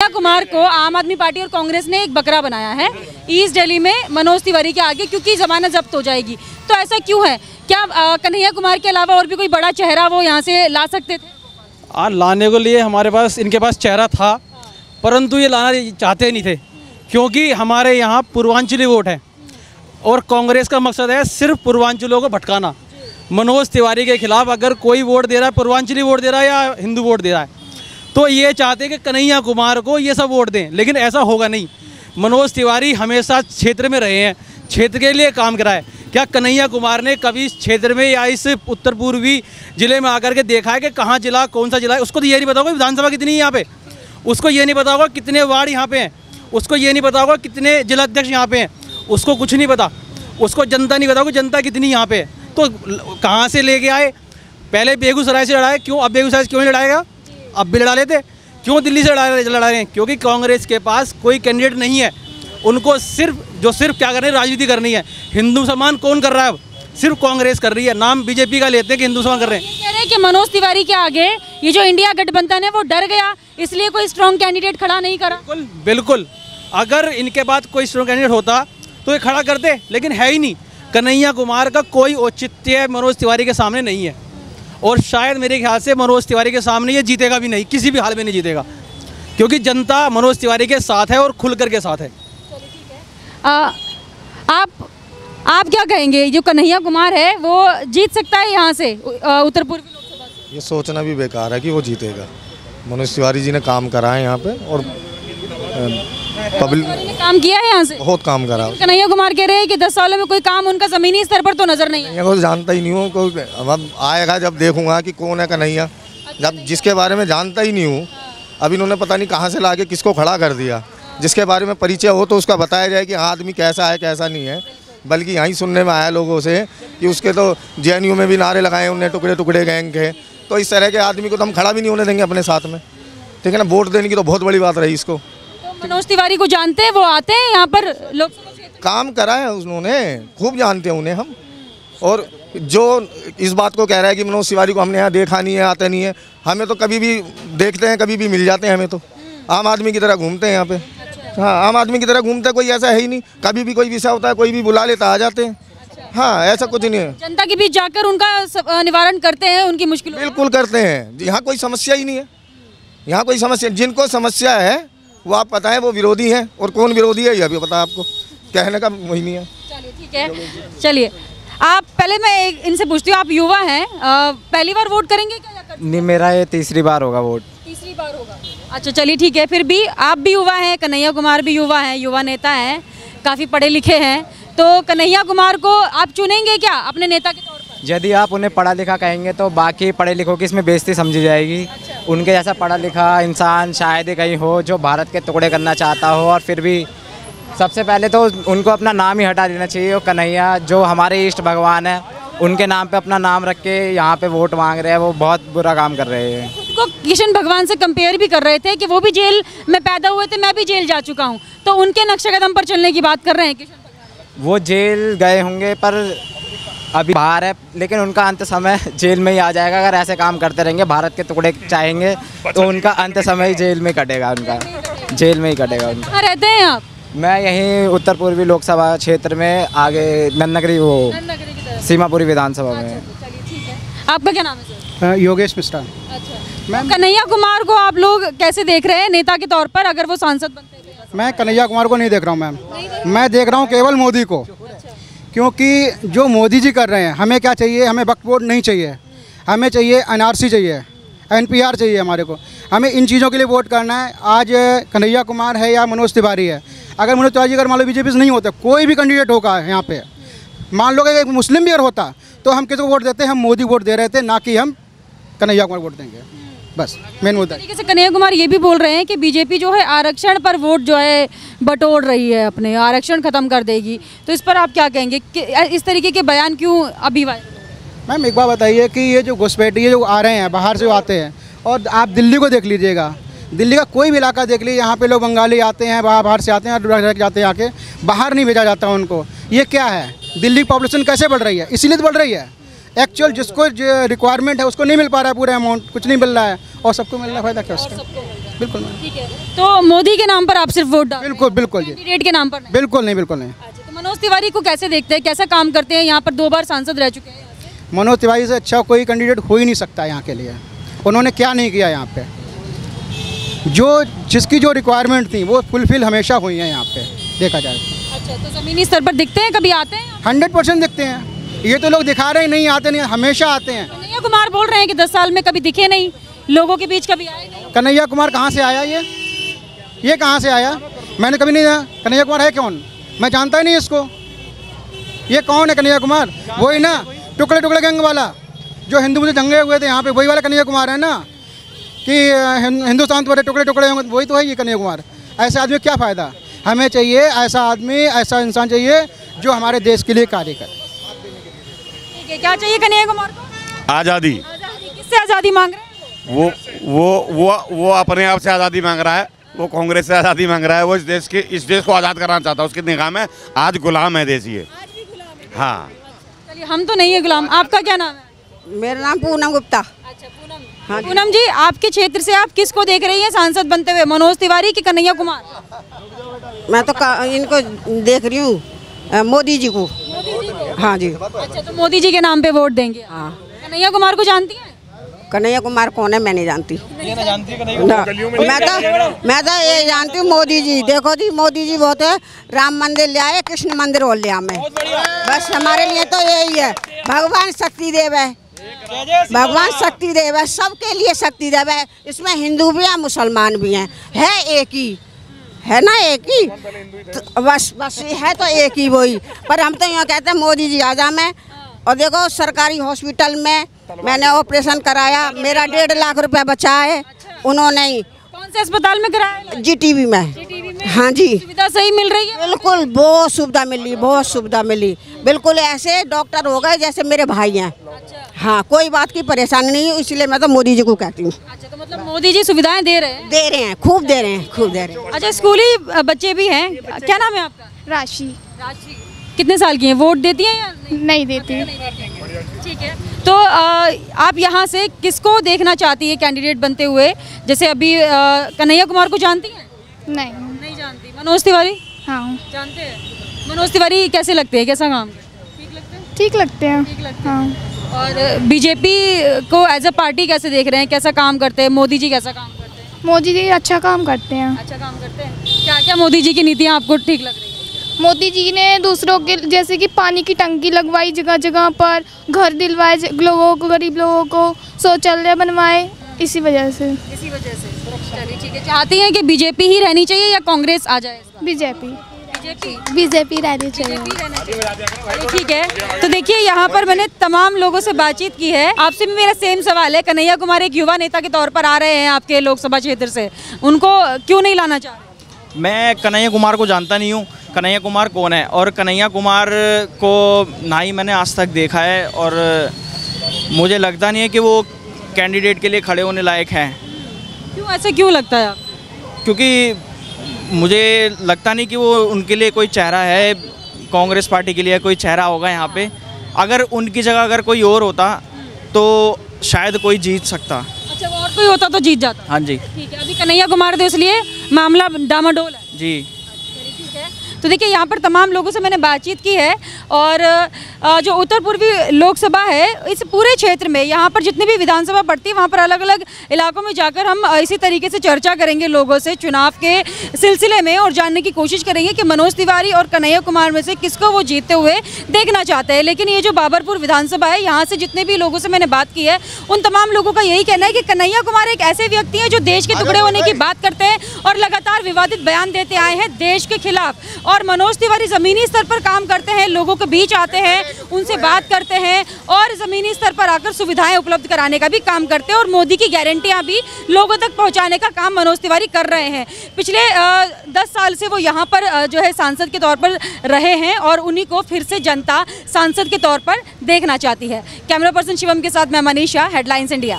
कुमार को आम आदमी पार्टी और कांग्रेस ने एक बकरा बनाया है ईस्ट दिल्ली में मनोज तिवारी के आगे, क्योंकि जमानत जब्त हो जाएगी। तो ऐसा क्यों है? क्या कन्हैया कुमार के अलावा और भी कोई बड़ा चेहरा वो यहाँ से ला सकते थे? लाने के लिए इनके पास चेहरा था, परंतु ये लाना चाहते नहीं थे, क्योंकि हमारे यहाँ पूर्वांचली वोट है और कांग्रेस का मकसद है सिर्फ पूर्वांचलों को भटकाना। मनोज तिवारी के खिलाफ अगर कोई वोट दे रहा है, पूर्वांचली वोट दे रहा है या हिंदू वोट दे रहा है, तो ये चाहते हैं कि कन्हैया कुमार को ये सब वोट दें, लेकिन ऐसा होगा नहीं। मनोज तिवारी हमेशा क्षेत्र में रहे हैं, क्षेत्र के लिए काम करा है। क्या कन्हैया कुमार ने कभी इस क्षेत्र में या इस उत्तर पूर्वी जिले में आकर के देखा है कि कहाँ जिला, कौन सा जिला है? उसको तो ये नहीं पता होगा विधानसभा कितनी है यहाँ पे, उसको ये नहीं पता होगा कितने वार्ड यहाँ पे हैं, उसको ये नहीं पता होगा कितने जिलाध्यक्ष यहाँ पे हैं, उसको कुछ नहीं पता। उसको जनता नहीं पता होगा जनता कितनी यहाँ पे है। तो कहाँ से लेके आए? पहले बेगूसराय से लड़ाए, क्यों? अब बेगूसराय से क्यों नहीं लड़ाएगा? अब भी लड़ा लेते। क्यों दिल्ली से लड़ा रहे हैं? क्योंकि कांग्रेस के पास कोई कैंडिडेट नहीं है। उनको सिर्फ क्या करनी है? राजनीति करनी है। हिंदू मुसलमान कौन कर रहा है? अब सिर्फ कांग्रेस कर रही है। नाम बीजेपी का लेते हैं कि हिंदू मुसलमान कर रहे हैं। कह रहे हैं कि मनोज तिवारी के आगे ये जो इंडिया गठबंधन है वो डर गया, इसलिए कोई स्ट्रॉन्ग कैंडिडेट खड़ा नहीं करा। बिल्कुल, अगर इनके बाद कोई स्ट्रॉन्ग कैंडिडेट होता तो ये खड़ा करते, लेकिन है ही नहीं। कन्हैया कुमार का कोई औचित्य मनोज तिवारी के सामने नहीं है, और शायद मेरे ख्याल से मनोज तिवारी के सामने ये जीतेगा भी नहीं, किसी भी हाल में नहीं जीतेगा, क्योंकि जनता मनोज तिवारी के साथ है और खुलकर के साथ है। आप क्या कहेंगे, जो कन्हैया कुमार है वो जीत सकता है यहाँ से उत्तर पूर्वी लोकसभा से? ये सोचना भी बेकार है कि वो जीतेगा। मनोज तिवारी जी ने काम करा है यहाँ पे, और पब्लिक ने काम किया है यहाँ से, बहुत काम करा। कन्हैया कुमार कह रहे हैं कि 10 सालों में कोई काम उनका जमीनी स्तर पर तो नजर नहीं है। को जानता ही नहीं हूँ, कोई अब आएगा जब देखूंगा कि कौन है कन्हैया। जब जिसके बारे में जानता ही नहीं हूँ, अब इन्होंने पता नहीं कहाँ से लाके किसको खड़ा कर दिया। जिसके बारे में परिचय हो तो उसका बताया जाए कि हाँ आदमी कैसा है कैसा नहीं है। बल्कि यहीं सुनने में आया लोगों से कि उसके तो JNU में भी नारे लगाए उनने, टुकड़े टुकड़े गैंग के। तो इस तरह के आदमी को तो हम खड़ा भी नहीं होने देंगे अपने साथ में, ठीक है ना। वोट देने की तो बहुत बड़ी बात रही इसको। तो मनोज तिवारी को जानते हैं, वो आते हैं यहाँ पर लोकसभा क्षेत्र, काम करा है उन्होंने, खूब जानते हैं उन्हें हम। और जो इस बात को कह रहा है कि मनोज तिवारी को हमने यहाँ देखा नहीं है, आता नहीं है, हमें तो कभी भी देखते हैं, कभी भी मिल जाते हैं। हमें तो आम आदमी की तरह घूमते हैं यहाँ पे। हाँ, आम आदमी की तरह घूमते हैं, कोई ऐसा है ही नहीं। कभी भी कोई विषय होता है, कोई भी बुला लेता, आ जाते हैं। हाँ, ऐसा कुछ नहीं है। जनता के बीच जाकर उनका निवारण करते हैं, उनकी मुश्किलों। बिल्कुल करते हैं। यहाँ कोई समस्या ही नहीं है। यहाँ कोई समस्या, जिनको समस्या है वो आप पता है वो विरोधी हैं, और कौन विरोधी है ये भी पता है आपको, कहने का वही नहीं है। चलिए ठीक है, चलिए आप पहले मैं इनसे पूछती हूँ, आप युवा हैं, पहली बार वोट करेंगे क्या? नहीं, मेरा ये तीसरी बार होगा वोट। तीसरी बार होगा? अच्छा चलिए ठीक है। फिर भी आप भी युवा हैं, कन्हैया कुमार भी युवा हैं, युवा नेता हैं, काफ़ी पढ़े लिखे हैं, तो कन्हैया कुमार को आप चुनेंगे क्या अपने नेता के तौर पर? यदि आप उन्हें पढ़ा लिखा कहेंगे तो बाकी पढ़े लिखों की इसमें बेइज्जती समझी जाएगी। उनके जैसा पढ़ा लिखा इंसान शायद ही कहीं हो जो भारत के टुकड़े करना चाहता हो। और फिर भी सबसे पहले तो उनको अपना नाम ही हटा देना चाहिए। और कन्हैया जो हमारे इष्ट भगवान है, उनके नाम पे अपना नाम रख के यहाँ पे वोट मांग रहे हैं, वो बहुत बुरा काम कर रहे हैं। उनको कृष्ण भगवान से कंपेयर भी कर रहे थे कि वो भी जेल में पैदा हुए थे, मैं भी जेल जा चुका हूँ, तो उनके नक्शे कदम पर चलने की बात कर रहे हैं कृष्ण भगवान। वो जेल गए होंगे पर अभी बाहर है, लेकिन उनका अंत समय जेल में ही आ जाएगा। अगर ऐसे काम करते रहेंगे, भारत के टुकड़े चाहेंगे, तो उनका अंत समय जेल में कटेगा, उनका जेल में ही कटेगा उनका। कहाँ रहते हैं आप? मैं यहीं उत्तर पूर्वी लोकसभा क्षेत्र में आगे नन्नगरी, वो सीमापुरी विधानसभा में। चलिए ठीक है, आपका क्या नाम है सर? योगेश मिश्रा। अच्छा मैम, कन्हैया कुमार को आप लोग कैसे देख रहे हैं नेता के तौर पर, अगर वो सांसद बनते हैं? मैं कन्हैया कुमार को नहीं देख रहा हूँ मैम, मैं देख रहा हूँ केवल मोदी को। क्योंकि जो मोदी जी कर रहे हैं, हमें क्या चाहिए? हमें वक्फ बोर्ड नहीं चाहिए, हमें चाहिए NRC चाहिए, NPR चाहिए हमारे को। हमें इन चीज़ों के लिए वोट करना है। आज कन्हैया कुमार है या मनोज तिवारी है, अगर मनोज तिवारी अगर मान लो बीजेपी से नहीं होता, कोई भी कैंडिडेट होगा यहाँ पे, मान लो कि एक मुस्लिम भी अगर होता, तो हम किसको वोट देते? हम मोदी वोट दे रहे थे, ना कि हम कन्हैया कुमार वोट देंगे। बस मेन मुद्दा। तरीके से कन्हैया कुमार ये भी बोल रहे हैं कि बीजेपी जो है आरक्षण पर वोट जो है बटोर रही है, अपने आरक्षण खत्म कर देगी। तो इस पर आप क्या कहेंगे कि इस तरीके के बयान क्यों अभी वायरल? मैम एक बात बताइए कि ये जो घुसपैठिए जो आ रहे हैं, बाहर से आते हैं, और आप दिल्ली को देख लीजिएगा, दिल्ली का कोई भी इलाका देख लीजिए, यहाँ पे लोग बंगाली आते हैं, बाहर से आते हैं, जाते हैं, आके बाहर नहीं भेजा जाता उनको। ये क्या है? दिल्ली की पॉपुलेशन कैसे बढ़ रही है? इसीलिए तो बढ़ रही है। एक्चुअल जिसको जो रिक्वायरमेंट है उसको नहीं मिल पा रहा है पूरा अमाउंट, कुछ नहीं मिल रहा है, और सबको मिल रहा है। फायदा क्या उसका? बिल्कुल ठीक है, तो मोदी के नाम पर आप सिर्फ वोट डाल बिल्कुल बिल्कुल जी, कैंडिडेट के नाम पर नहीं? बिल्कुल नहीं, बिल्कुल नहीं। अच्छा, तो मनोज तिवारी को कैसे देखते हैं, कैसा काम करते हैं? यहाँ पर 2 बार सांसद रह चुके हैं। मनोज तिवारी से अच्छा कोई कैंडिडेट हो ही नहीं सकता यहाँ के लिए। उन्होंने क्या नहीं किया यहाँ पे, जो जिसकी जो रिक्वायरमेंट थी वो फुलफिल हमेशा हुई है यहाँ पे देखा जाए। अच्छा, तो ज़मीनी स्तर पर दिखते हैं, कभी आते हैं? 100% दिखते हैं। ये तो लोग दिखा रहे हैं नहीं आते, नहीं हमेशा आते हैं। कन्हैया कुमार बोल रहे हैं कि 10 साल में कभी दिखे नहीं, लोगों के बीच कभी आए नहीं। कन्हैया कुमार कहाँ से आया ये कहाँ से आया? मैंने कभी नहीं देखा। कन्हैया कुमार है कौन? मैं जानता ही नहीं इसको। ये कौन है कन्हैया कुमार? वही ना टुकड़े टुकड़े गैंग वाला, जो हिंदू मुझे दंगे हुए थे यहाँ पे, वही वाला कन्हैया कुमार है ना, कि हिंदुस्तान तो बड़े टुकड़े टुकड़े होंगे, वही तो है ये कन्हैया कुमार। ऐसे आदमी क्या फ़ायदा? हमें चाहिए ऐसा आदमी, ऐसा इंसान चाहिए जो हमारे देश के लिए कार्य करे। ठीक है, क्या चाहिए कन्हैया कुमार को? आज़ादी। किससे आज़ादी मांग रहे हैं? वो अपने आप से आज़ादी मांग रहा है, वो कांग्रेस से आज़ादी मांग रहा है। वो इस देश को आज़ाद कराना चाहता है। उसकी निगाह में आज गुलाम है देश ये। हाँ, चलिए, हम तो नहीं है गुलाम। आपका क्या नाम है? मेरा नाम पूनम गुप्ता। अच्छा, पूनम। पूनम जी, आपके क्षेत्र से आप किसको देख रही हैं सांसद बनते हुए, मनोज तिवारी की कन्हैया कुमार? मैं तो इनको देख रही हूँ, मोदी जी को। हाँ जी। अच्छा, तो मोदी जी के नाम पे वोट देंगे? हाँ। कन्हैया कुमार को जानती हैं? कन्हैया कुमार कौन है? मैं नहीं जानती। मैं तो ये जानती हूँ मोदी जी। देखो जी, मोदी जी बहुत है, राम मंदिर ले आए, कृष्ण मंदिर और ले आए। बस हमारे लिए तो यही है। भगवान शक्ति देव है, भगवान शक्ति देव है, सबके लिए शक्ति देव है। इसमें हिंदू भी हैं, मुसलमान भी हैं, है एक ही है ना, एक ही तो बस है तो एक ही वही। पर हम तो यहाँ कहते हैं मोदी जी आजा में। और देखो सरकारी हॉस्पिटल में मैंने ऑपरेशन कराया, मेरा 1.5 लाख रुपया बचा है। उन्होंने ही कौन से अस्पताल में कराया? जीटीबी में। हाँ जी। सुविधा सही मिल रही है? बिल्कुल, बहुत सुविधा मिली, बहुत सुविधा मिली। बिल्कुल ऐसे डॉक्टर हो गए जैसे मेरे भाई हैं। हाँ, कोई बात की परेशानी नहीं है, इसलिए मैं तो मोदी जी को कहती हूँ। अच्छा, तो मतलब मोदी जी सुविधाएं दे रहे हैं? दे रहे हैं, खूब दे रहे हैं, खूब दे रहे हैं। अच्छा, स्कूली बच्चे भी हैं, क्या नाम है आपका? राशि। राशि कितने साल की हैं? वोट देती हैं या नहीं देती? ठीक है, तो आप यहाँ से किसको देखना चाहती है कैंडिडेट बनते हुए? जैसे अभी कन्हैया कुमार को जानती हैं? नहीं जानती। मनोज तिवारी? हाँ, जानते हैं। मनोज तिवारी कैसे लगते हैं, कैसा काम ठीक लगते हैं। हाँ। और बीजेपी को एज अ पार्टी कैसे देख रहे हैं, कैसा काम करते हैं? मोदी जी कैसा काम करते हैं? मोदी जी अच्छा काम करते हैं। अच्छा काम करते हैं। क्या क्या मोदी जी की नीतियाँ आपको ठीक लग रही है? मोदी जी ने दूसरों के जैसे कि पानी की टंकी लगवाई जगह जगह पर, घर दिलवाए लोगों को, गरीब लोगों को शौचालय बनवाए, इसी वजह से। चलिए ठीक है, चाहती हैं कि बीजेपी ही रहनी चाहिए या कांग्रेस आ जाए? बीजेपी रहनी चाहिए। ठीक है, तो देखिए यहाँ पर मैंने तमाम लोगों से बातचीत की है। आपसे भी मेरा सेम सवाल है। कन्हैया कुमार एक युवा नेता के तौर पर आ रहे हैं आपके लोकसभा क्षेत्र से, उनको क्यों नहीं लाना चाह रहे? मैं कन्हैया कुमार को जानता नहीं हूँ। कन्हैया कुमार कौन है? और कन्हैया कुमार को ना ही मैंने आज तक देखा है, और मुझे लगता नहीं है कि वो कैंडिडेट के लिए खड़े होने लायक हैं। क्यों, ऐसे क्यों लगता है आप? क्योंकि मुझे लगता नहीं कि वो उनके लिए कोई चेहरा है, कांग्रेस पार्टी के लिए कोई चेहरा होगा यहाँ पे। अगर उनकी जगह अगर कोई और होता तो शायद कोई जीत सकता। अच्छा, और कोई होता तो जीत जाता? हाँ जी। ठीक है, अभी कन्हैया कुमार थे इसलिए मामला डामाडोल है जी। ठीक है, तो देखिए यहाँ पर तमाम लोगों से मैंने बातचीत की है, और जो उत्तर पूर्वी लोकसभा है, इस पूरे क्षेत्र में यहाँ पर जितनी भी विधानसभा पड़ती है वहाँ पर अलग अलग इलाकों में जाकर हम इसी तरीके से चर्चा करेंगे लोगों से चुनाव के सिलसिले में, और जानने की कोशिश करेंगे कि मनोज तिवारी और कन्हैया कुमार में से किसको वो जीतते हुए देखना चाहते हैं। लेकिन ये जो बाबरपुर विधानसभा है, यहाँ से जितने भी लोगों से मैंने बात की है, उन तमाम लोगों का यही कहना है कि कन्हैया कुमार एक ऐसे व्यक्ति हैं जो देश के टुकड़े होने की बात करते हैं और लगातार विवादित बयान देते आए हैं देश के खिलाफ, और मनोज तिवारी ज़मीनी स्तर पर काम करते हैं, लोगों के बीच आते हैं, उनसे बात करते हैं, और ज़मीनी स्तर पर आकर सुविधाएं उपलब्ध कराने का भी काम करते हैं, और मोदी की गारंटियां भी लोगों तक पहुंचाने का काम मनोज तिवारी कर रहे हैं। पिछले 10 साल से वो यहाँ पर जो है सांसद के तौर पर रहे हैं, और उन्हीं को फिर से जनता सांसद के तौर पर देखना चाहती है। कैमरा पर्सन शिवम के साथ मैं मनीषा, हेडलाइंस इंडिया।